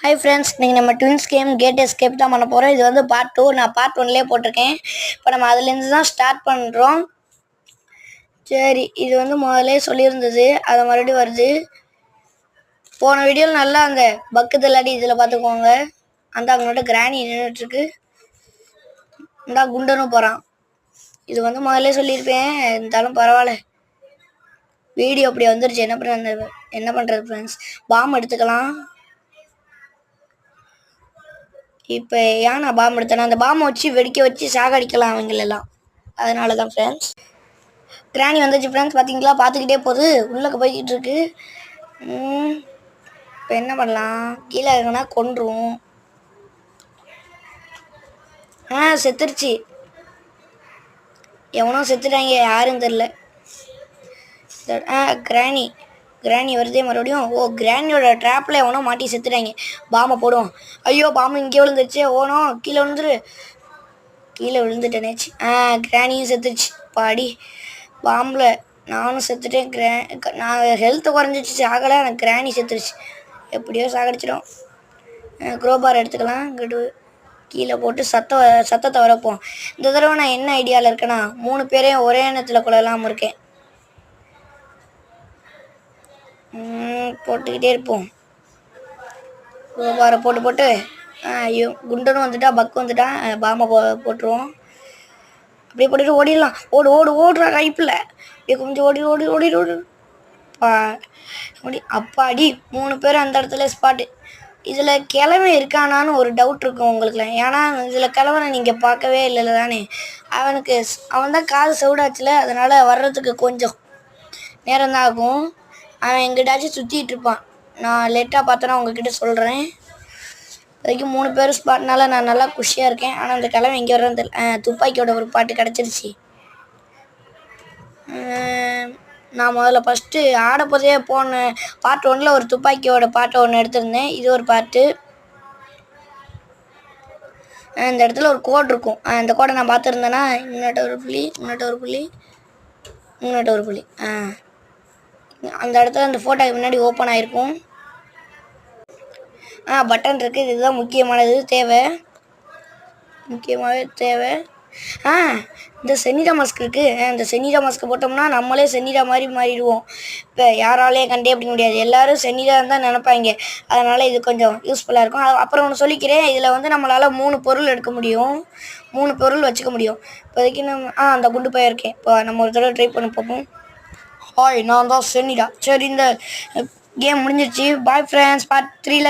Hi friends, நீங்கள் நம்ம twins game gate escape தான் பண்ண போகிறோம். இது வந்து பார்ட் 2. நான் பார்ட் 1லேயே போட்டிருக்கேன். இப்போ நம்ம அதுலேருந்து தான் ஸ்டார்ட் பண்ணுறோம். சரி, இது வந்து முதலே சொல்லியிருந்தது, அதை மறுபடியும் வருது. போன வீடியோவில் நல்லா அந்த பக்கத்து இல்லாட்டி இதில் பார்த்துக்கோங்க. அந்த அவங்களோட கிராணி நின்றுட்டுருக்கு. இந்தா குண்டனும் போகிறான். இது வந்து முதலே சொல்லியிருப்பேன், இருந்தாலும் பரவாயில்ல. வீடியோ அப்படி வந்துருச்சு. என்ன பண்ணுறது ஃப்ரெண்ட்ஸ், பாம் எடுத்துக்கலாம். இப்போ ஏன் நான் பாம்பு எடுத்தேன்னா, அந்த பாம்பை வச்சு வெடிக்க வச்சு சாகடிக்கலாம் அவங்களெல்லாம். அதனால தான் ஃப்ரெண்ட்ஸ். கிராணி வந்துச்சு ஃப்ரெண்ட்ஸ், பார்த்தீங்களா? பார்த்துக்கிட்டே போகுது, உள்ளே போய்கிட்டு இருக்கு. இப்போ என்ன பண்ணலாம்? கீழே இருக்குன்னா கொன்றும். செத்துருச்சு. எவனோ செத்துட்டாங்க, யாரும் தெரில. கிராணி வருதே மறுபடியும். ஓ, கிராணியோட ட்ராப்பில் எவனோ மாட்டி செத்துட்டாங்க. பாம்பை போடுவோம். ஐயோ, பாம்பு இங்கே விழுந்துருச்சு. ஓனோ, கீழே விழுந்துட்டேனேச்சு. கிராணியும் செத்துருச்சு. பாடி பாம்பில் நானும் செத்துட்டேன். நான் ஹெல்த்து குறைஞ்சிச்சு, சாகலை. எனக்கு கிராணி செத்துருச்சு. எப்படியோ சாகடிச்சிடும். க்ரோபார் எடுத்துக்கலாம். இங்கிட்டு கீழே போட்டு சத்தத்தை வரப்போம். இந்த தடவை நான் என்ன ஐடியாவில் இருக்கேன்னா, 3 பேரையும் ஒரே எண்ணத்தில் கொள்ளலாம் இருக்கேன். போட்டுக்கிட்டே இருப்போம். ரோபாரை போட்டு ஐயோ, குண்டனும் வந்துட்டா, பக்கு வந்துட்டான். பாம்பை போட்டுருவோம். அப்படியே போட்டுட்டு ஓடிடலாம். ஓடுறா கைப்பில். அப்படியே கொஞ்சம் ஓடி அப்பாடி 3 பேர் அந்த இடத்துல ஸ்பாட்டு. இதில் கிழமை இருக்கானான்னு ஒரு டவுட் இருக்கும் உங்களுக்குலாம். ஏன்னா இதில் கிழவனை நீங்கள் பார்க்கவே இல்லைல்ல தானே. அவன் தான் காது சவுடாச்சுல, அதனால் வர்றதுக்கு கொஞ்சம் நேரம் தான் ஆகும். அவன் எங்கிட்டாச்சும் சுற்றிட்டு இருப்பான். நான் லேட்டாக பார்த்தேன்னா உங்ககிட்ட சொல்கிறேன். வரைக்கும் 3 பேர் ஸ்பாட்னால நான் நல்லா குஷியாக இருக்கேன். ஆனால் அந்த கிழமை எங்கே வர்றேன்னு தெரியல. துப்பாக்கியோட ஒரு பாட்டு கிடச்சிருச்சு. நான் முதல்ல ஃபஸ்ட்டு ஆடப்போதே போன பார்ட் 1ல் ஒரு துப்பாக்கியோட பாட்டை ஒன்று எடுத்திருந்தேன். இது ஒரு பாட்டு. இந்த இடத்துல ஒரு கோட் இருக்கும். அந்த கோடை நான் பார்த்துருந்தேன்னா முன்னாட்ட ஒரு புள்ளி. அந்த இடத்துல அந்த ஃபோட்டோக்கு முன்னாடி ஓப்பன் ஆகிருக்கும். பட்டன் இருக்குது. இதுதான் முக்கியமானது, முக்கியமாகவே தேவை. இந்த செனிடா மாஸ்க் இருக்குது. இந்த செனிடா மாஸ்க்கை போட்டோம்னா நம்மளே செனிடா மாதிரி மாறிடுவோம். இப்போ யாராலையும் கண்டுபிடிக்க முடியாது. எல்லோரும் செனிடா தான் நினைப்பாங்க. அதனால் இது கொஞ்சம் யூஸ்ஃபுல்லாக இருக்கும். அப்புறம் ஒன்று சொல்லிக்கிறேன், இதில் வந்து நம்மளால் 3 பொருள் எடுக்க முடியும், 3 பொருள் வச்சுக்க முடியும். இப்போதைக்கு நம்ம அந்த குண்டு போயிருக்கேன். இப்போ நம்ம ஒரு தடவை ட்ரை பண்ண பார்ப்போம். ஹாய், நான் தான் செனிடா. சரி, இந்த கேம் முடிஞ்சிருச்சு. Bye friends. பார்ட் 3ல்